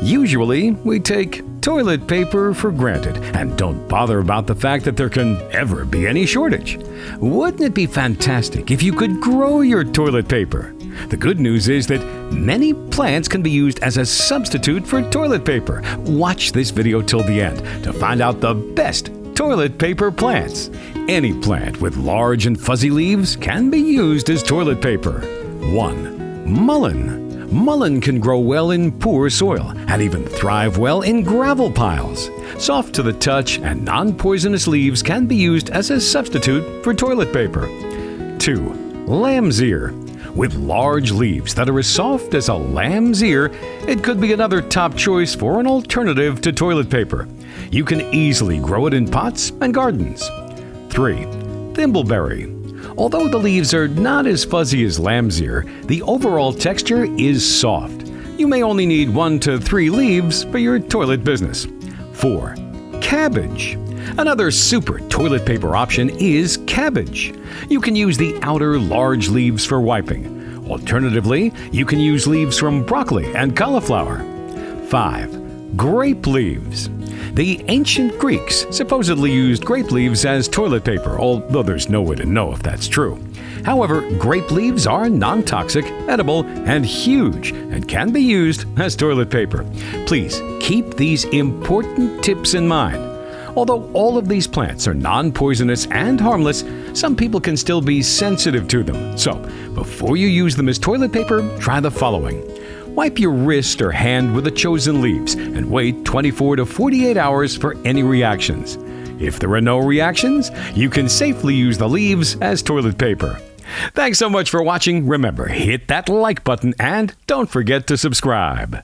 Usually, we take toilet paper for granted and don't bother about the fact that there can ever be any shortage. Wouldn't it be fantastic if you could grow your toilet paper? The good news is that many plants can be used as a substitute for toilet paper. Watch this video till the end to find out the best toilet paper plants. Any plant with large and fuzzy leaves can be used as toilet paper. 1. Mullen. Mullen can grow well in poor soil and even thrive well in gravel piles. Soft to the touch and non-poisonous leaves can be used as a substitute for toilet paper. 2. Lamb's ear. With large leaves that are as soft as a lamb's ear, it could be another top choice for an alternative to toilet paper. You can easily grow it in pots and gardens. 3. Thimbleberry. Although the leaves are not as fuzzy as lamb's ear, the overall texture is soft. You may only need 1 to 3 leaves for your toilet business. 4. Cabbage. Another super toilet paper option is cabbage. You can use the outer large leaves for wiping. Alternatively, you can use leaves from broccoli and cauliflower. 5. Grape leaves. The ancient Greeks supposedly used grape leaves as toilet paper, although there's no way to know if that's true. However, grape leaves are non-toxic, edible, and huge, and can be used as toilet paper. Please keep these important tips in mind. Although all of these plants are non-poisonous and harmless, some people can still be sensitive to them. So, before you use them as toilet paper, try the following. Wipe your wrist or hand with the chosen leaves and wait 24 to 48 hours for any reactions. If there are no reactions, you can safely use the leaves as toilet paper. Thanks so much for watching. Remember, hit that like button and don't forget to subscribe.